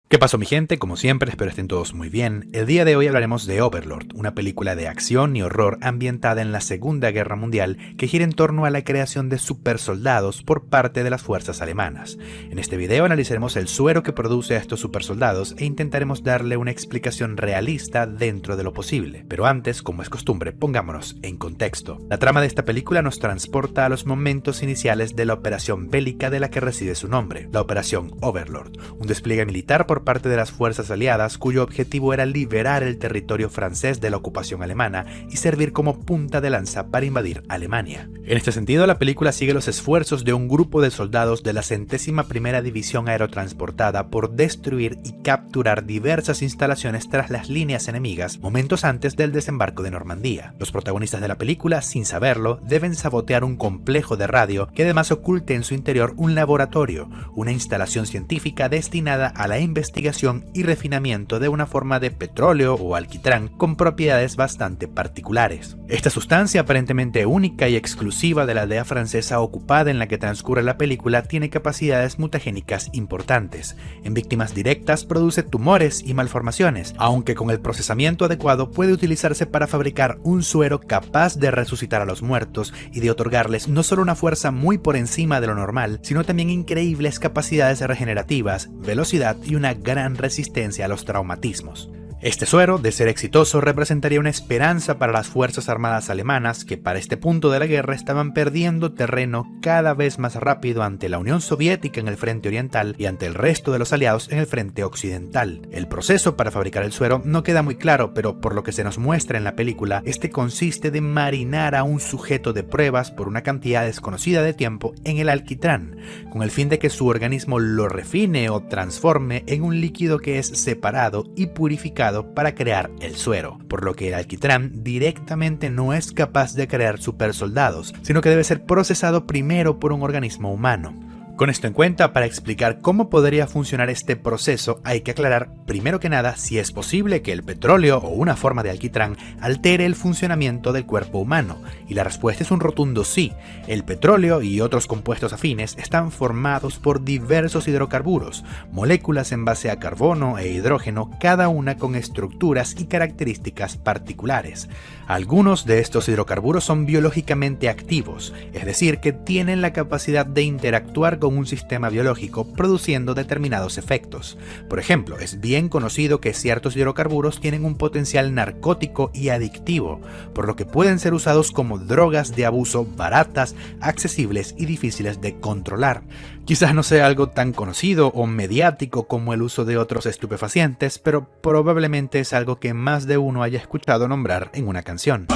¿Qué pasó, mi gente? Como siempre, espero estén todos muy bien. El día de hoy hablaremos de Overlord, una película de acción y horror ambientada en la Segunda Guerra Mundial que gira en torno a la creación de supersoldados por parte de las fuerzas alemanas. En este video analizaremos el suero que produce a estos supersoldados e intentaremos darle una explicación realista dentro de lo posible. Pero antes, como es costumbre, pongámonos en contexto. La trama de esta película nos transporta a los momentos iniciales de la operación bélica de la que recibe su nombre, la Operación Overlord, un despliegue militar por parte de las fuerzas aliadas cuyo objetivo era liberar el territorio francés de la ocupación alemana y servir como punta de lanza para invadir Alemania. En este sentido, la película sigue los esfuerzos de un grupo de soldados de la 101ª División Aerotransportada por destruir y capturar diversas instalaciones tras las líneas enemigas momentos antes del desembarco de Normandía. Los protagonistas de la película, sin saberlo, deben sabotear un complejo de radio que además oculte en su interior un laboratorio, una instalación científica destinada a la investigación y refinamiento de una forma de petróleo o alquitrán con propiedades bastante particulares. Esta sustancia aparentemente única y exclusiva de la aldea francesa ocupada en la que transcurre la película tiene capacidades mutagénicas importantes. En víctimas directas produce tumores y malformaciones, aunque con el procesamiento adecuado puede utilizarse para fabricar un suero capaz de resucitar a los muertos y de otorgarles no solo una fuerza muy por encima de lo normal, sino también increíbles capacidades regenerativas, velocidad y una gran resistencia a los traumatismos. Este suero, de ser exitoso, representaría una esperanza para las fuerzas armadas alemanas que para este punto de la guerra estaban perdiendo terreno cada vez más rápido ante la Unión Soviética en el frente oriental y ante el resto de los aliados en el frente occidental. El proceso para fabricar el suero no queda muy claro, pero por lo que se nos muestra en la película, este consiste de marinar a un sujeto de pruebas por una cantidad desconocida de tiempo en el alquitrán, con el fin de que su organismo lo refine o transforme en un líquido que es separado y purificado para crear el suero, por lo que el alquitrán directamente no es capaz de crear supersoldados, sino que debe ser procesado primero por un organismo humano. Con esto en cuenta, para explicar cómo podría funcionar este proceso, hay que aclarar primero que nada si es posible que el petróleo o una forma de alquitrán altere el funcionamiento del cuerpo humano, y la respuesta es un rotundo sí. El petróleo y otros compuestos afines están formados por diversos hidrocarburos, moléculas en base a carbono e hidrógeno, cada una con estructuras y características particulares. Algunos de estos hidrocarburos son biológicamente activos, es decir, que tienen la capacidad de interactuar con un sistema biológico produciendo determinados efectos. Por ejemplo, es bien conocido que ciertos hidrocarburos tienen un potencial narcótico y adictivo, por lo que pueden ser usados como drogas de abuso baratas, accesibles y difíciles de controlar. Quizás no sea algo tan conocido o mediático como el uso de otros estupefacientes, pero probablemente es algo que más de uno haya escuchado nombrar en una canción.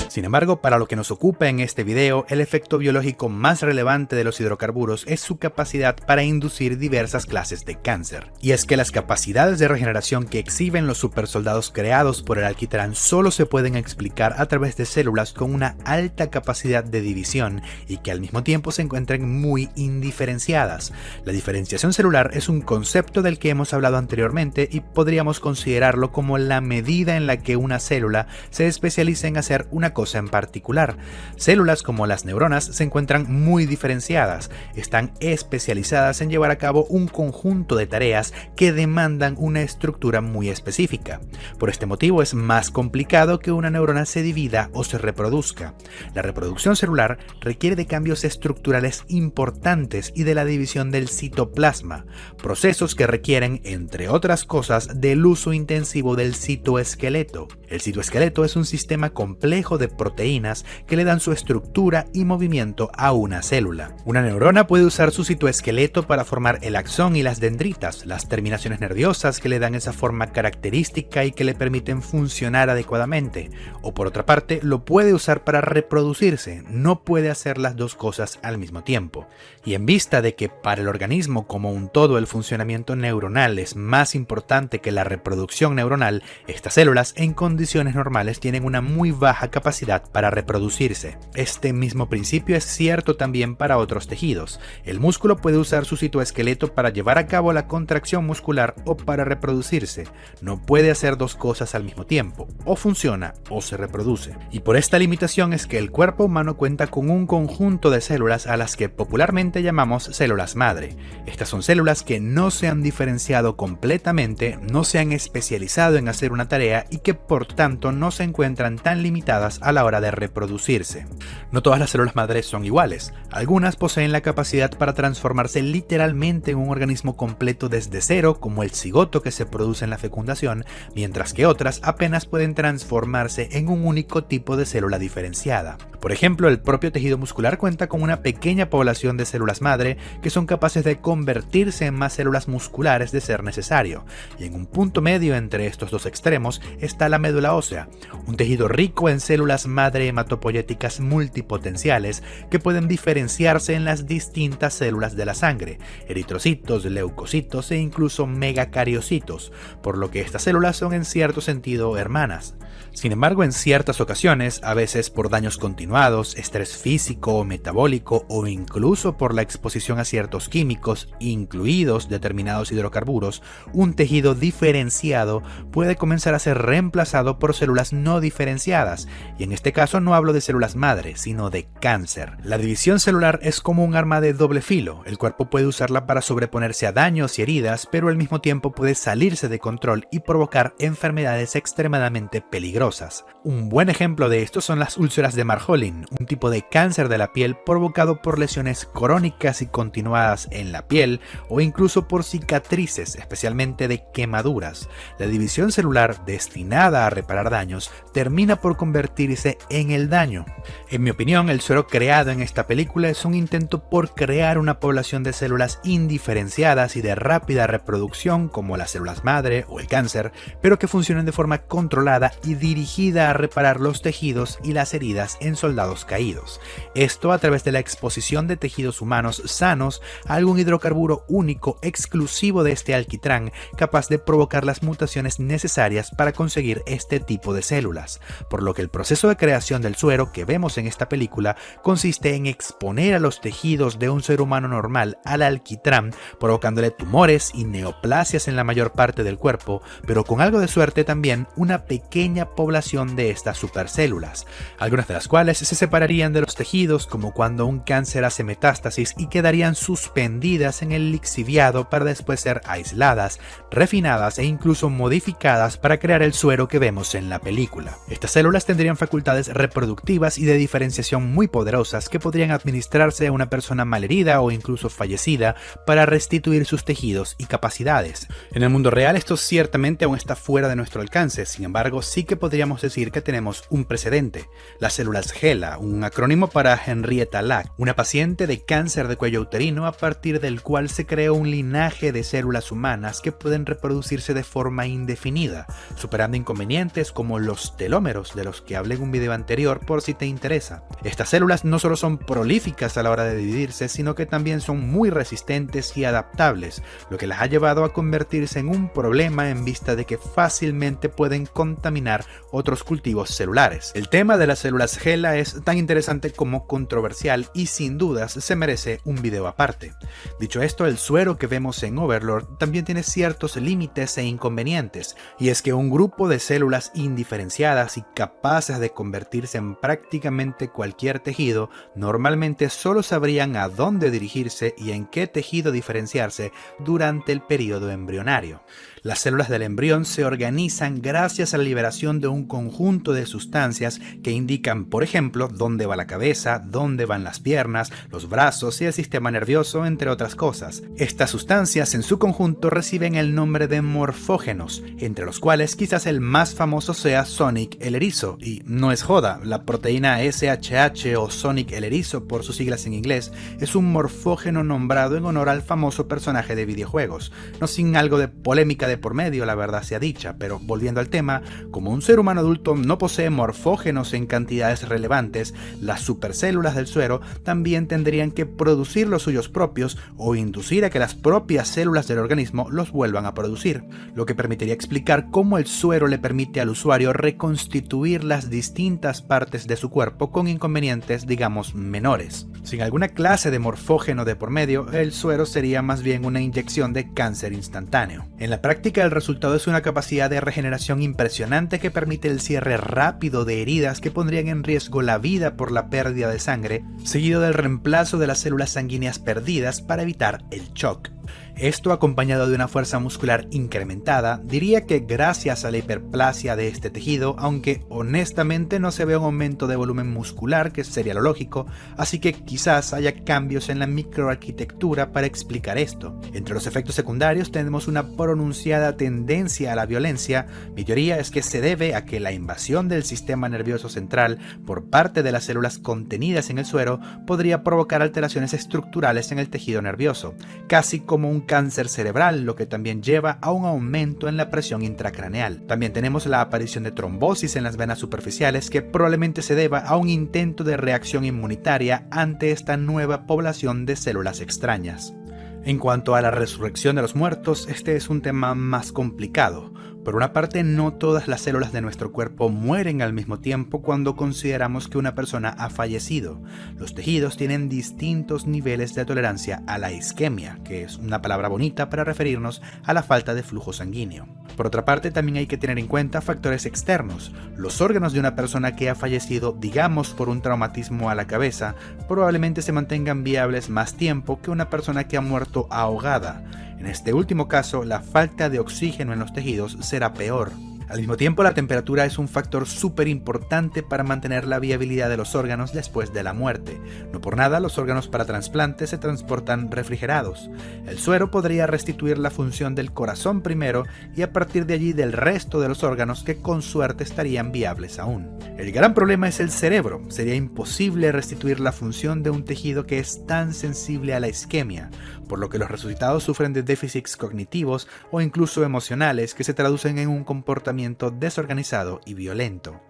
Sin embargo, para lo que nos ocupa en este video, el efecto biológico más relevante de los hidrocarburos es su capacidad para inducir diversas clases de cáncer. Y es que las capacidades de regeneración que exhiben los supersoldados creados por el alquitrán solo se pueden explicar a través de células con una alta capacidad de división y que al mismo tiempo se encuentren muy indiferenciadas. La diferenciación celular es un concepto del que hemos hablado anteriormente y podríamos considerarlo como la medida en la que una célula se especializa en hacer una cosa en particular. Células como las neuronas se encuentran muy diferenciadas, están especializadas en llevar a cabo un conjunto de tareas que demandan una estructura muy específica. Por este motivo es más complicado que una neurona se divida o se reproduzca. La reproducción celular requiere de cambios estructurales importantes y de la división del citoplasma, procesos que requieren, entre otras cosas, del uso intensivo del citoesqueleto. El citoesqueleto es un sistema complejo de proteínas que le dan su estructura y movimiento a una célula. Una neurona puede usar su citoesqueleto para formar el axón y las dendritas, las terminaciones nerviosas que le dan esa forma característica y que le permiten funcionar adecuadamente, o por otra parte lo puede usar para reproducirse, no puede hacer las dos cosas al mismo tiempo. Y en vista de que para el organismo como un todo el funcionamiento neuronal es más importante que la reproducción neuronal, estas células en condiciones normales tienen una muy baja capacidad capacidad para reproducirse. Este mismo principio es cierto también para otros tejidos. El músculo puede usar su citoesqueleto para llevar a cabo la contracción muscular o para reproducirse. No puede hacer dos cosas al mismo tiempo, o funciona o se reproduce. Y por esta limitación es que el cuerpo humano cuenta con un conjunto de células a las que popularmente llamamos células madre. Estas son células que no se han diferenciado completamente, no se han especializado en hacer una tarea y que por tanto no se encuentran tan limitadas a la hora de reproducirse. No todas las células madre son iguales. Algunas poseen la capacidad para transformarse literalmente en un organismo completo desde cero, como el cigoto que se produce en la fecundación, mientras que otras apenas pueden transformarse en un único tipo de célula diferenciada. Por ejemplo, el propio tejido muscular cuenta con una pequeña población de células madre que son capaces de convertirse en más células musculares de ser necesario, y en un punto medio entre estos dos extremos está la médula ósea, un tejido rico en células madre hematopoyéticas multipotenciales que pueden diferenciarse en las distintas células de la sangre, eritrocitos, leucocitos e incluso megacariocitos, por lo que estas células son en cierto sentido hermanas. Sin embargo, en ciertas ocasiones, a veces por daños continuados, estrés físico o metabólico o incluso por la exposición a ciertos químicos, incluidos determinados hidrocarburos, un tejido diferenciado puede comenzar a ser reemplazado por células no diferenciadas, y en este caso no hablo de células madre, sino de cáncer. La división celular es como un arma de doble filo. El cuerpo puede usarla para sobreponerse a daños y heridas, pero al mismo tiempo puede salirse de control y provocar enfermedades extremadamente peligrosas. Un buen ejemplo de esto son las úlceras de Marjolin, un tipo de cáncer de la piel provocado por lesiones crónicas y continuadas en la piel o incluso por cicatrices, especialmente de quemaduras. La división celular destinada a reparar daños termina por convertirse en el daño. En mi opinión, el suero creado en esta película es un intento por crear una población de células indiferenciadas y de rápida reproducción como las células madre o el cáncer, pero que funcionen de forma controlada y dirigida a reparar los tejidos y las heridas en soldados caídos. Esto a través de la exposición de tejidos humanos sanos a algún hidrocarburo único exclusivo de este alquitrán, capaz de provocar las mutaciones necesarias para conseguir este tipo de células. Por lo que el proceso de creación del suero que vemos en esta película consiste en exponer a los tejidos de un ser humano normal al alquitrán, provocándole tumores y neoplasias en la mayor parte del cuerpo, pero con algo de suerte también una pequeña población de estas supercélulas, algunas de las cuales se separarían de los tejidos como cuando un cáncer hace metástasis y quedarían suspendidas en el lixiviado para después ser aisladas, refinadas e incluso modificadas para crear el suero que vemos en la película. Estas células tendrían facultades reproductivas y de diferenciación muy poderosas que podrían administrarse a una persona malherida o incluso fallecida para restituir sus tejidos y capacidades. En el mundo real esto ciertamente aún está fuera de nuestro alcance, sin embargo sí que podríamos decir que tenemos un precedente, las células HeLa, un acrónimo para Henrietta Lack, una paciente de cáncer de cuello uterino a partir del cual se creó un linaje de células humanas que pueden reproducirse de forma indefinida, superando inconvenientes como los telómeros de los que hablé en un video anterior por si te interesa. Estas células no solo son prolíficas a la hora de dividirse, sino que también son muy resistentes y adaptables, lo que las ha llevado a convertirse en un problema en vista de que fácilmente pueden contaminar otros cultivos celulares. El tema de las células HeLa es tan interesante como controversial y sin dudas se merece un video aparte. Dicho esto, el suero que vemos en Overlord también tiene ciertos límites e inconvenientes, y es que un grupo de células indiferenciadas y capaces de convertirse en prácticamente cualquier tejido normalmente solo sabrían a dónde dirigirse y en qué tejido diferenciarse durante el periodo embrionario. Las células del embrión se organizan gracias a la liberación de un conjunto de sustancias que indican, por ejemplo, dónde va la cabeza, dónde van las piernas, los brazos y el sistema nervioso, entre otras cosas. Estas sustancias en su conjunto reciben el nombre de morfógenos, entre los cuales quizás el más famoso sea Sonic el erizo, y no es joda, la proteína SHH o Sonic el erizo por sus siglas en inglés es un morfógeno nombrado en honor al famoso personaje de videojuegos, no sin algo de polémica de por medio, la verdad sea dicha, pero volviendo al tema, como un ser humano adulto no posee morfógenos en cantidades relevantes, las supercélulas del suero también tendrían que producir los suyos propios o inducir a que las propias células del organismo los vuelvan a producir, lo que permitiría explicar cómo el suero le permite al usuario reconstituir las distintas distintas partes de su cuerpo con inconvenientes, digamos, menores. Sin alguna clase de morfógeno de por medio, el suero sería más bien una inyección de cáncer instantáneo. En la práctica, el resultado es una capacidad de regeneración impresionante que permite el cierre rápido de heridas que pondrían en riesgo la vida por la pérdida de sangre, seguido del reemplazo de las células sanguíneas perdidas para evitar el shock. Esto, acompañado de una fuerza muscular incrementada, diría que gracias a la hiperplasia de este tejido, aunque honestamente no se ve un aumento de volumen muscular, que sería lo lógico, así que quizás haya cambios en la microarquitectura para explicar esto. Entre los efectos secundarios tenemos una pronunciada tendencia a la violencia. Mi teoría es que se debe a que la invasión del sistema nervioso central por parte de las células contenidas en el suero podría provocar alteraciones estructurales en el tejido nervioso, casi como un cáncer cerebral, lo que también lleva a un aumento en la presión intracraneal. También tenemos la aparición de trombosis en las venas superficiales, que probablemente se deba a un intento de reacción inmunitaria ante esta nueva población de células extrañas. En cuanto a la resurrección de los muertos, este es un tema más complicado. Por una parte, no todas las células de nuestro cuerpo mueren al mismo tiempo cuando consideramos que una persona ha fallecido. Los tejidos tienen distintos niveles de tolerancia a la isquemia, que es una palabra bonita para referirnos a la falta de flujo sanguíneo. Por otra parte, también hay que tener en cuenta factores externos. Los órganos de una persona que ha fallecido, digamos por un traumatismo a la cabeza, probablemente se mantengan viables más tiempo que una persona que ha muerto ahogada. En este último caso, la falta de oxígeno en los tejidos será peor. Al mismo tiempo, la temperatura es un factor súper importante para mantener la viabilidad de los órganos después de la muerte. No por nada, los órganos para trasplante se transportan refrigerados. El suero podría restituir la función del corazón primero y a partir de allí del resto de los órganos que con suerte estarían viables aún. El gran problema es el cerebro. Sería imposible restituir la función de un tejido que es tan sensible a la isquemia, por lo que los resucitados sufren de déficits cognitivos o incluso emocionales que se traducen en un comportamiento desorganizado y violento.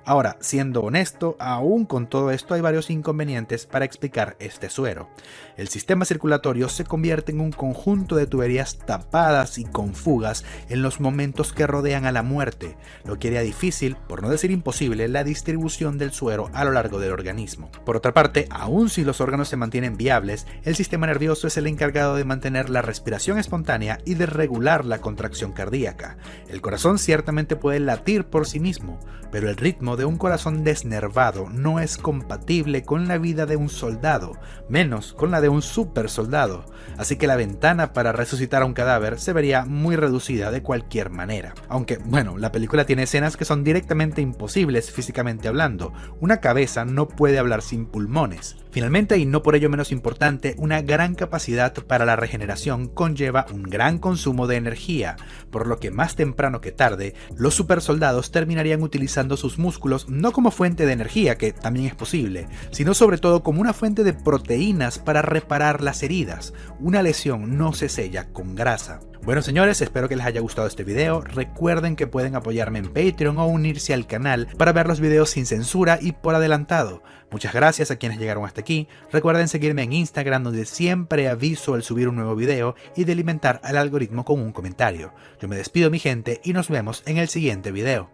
Ahora, siendo honesto, aún con todo esto hay varios inconvenientes para explicar este suero. El sistema circulatorio se convierte en un conjunto de tuberías tapadas y con fugas en los momentos que rodean a la muerte, lo que haría difícil, por no decir imposible, la distribución del suero a lo largo del organismo. Por otra parte, aun si los órganos se mantienen viables, el sistema nervioso es el encargado de mantener la respiración espontánea y de regular la contracción cardíaca. El corazón ciertamente puede latir por sí mismo, pero el ritmo de un corazón desnervado no es compatible con la vida de un soldado, menos con la de un super soldado, así que la ventana para resucitar a un cadáver se vería muy reducida de cualquier manera. Aunque, bueno, la película tiene escenas que son directamente imposibles físicamente hablando. Una cabeza no puede hablar sin pulmones. Finalmente, y no por ello menos importante, una gran capacidad para la regeneración conlleva un gran consumo de energía, por lo que más temprano que tarde, los supersoldados terminarían utilizando sus músculos no como fuente de energía, que también es posible, sino sobre todo como una fuente de proteínas para reparar las heridas. Una lesión no se sella con grasa. Bueno señores, espero que les haya gustado este video. Recuerden que pueden apoyarme en Patreon o unirse al canal para ver los videos sin censura y por adelantado. Muchas gracias a quienes llegaron hasta aquí. Recuerden seguirme en Instagram, donde siempre aviso al subir un nuevo video, y de alimentar al algoritmo con un comentario. Yo me despido mi gente y nos vemos en el siguiente video.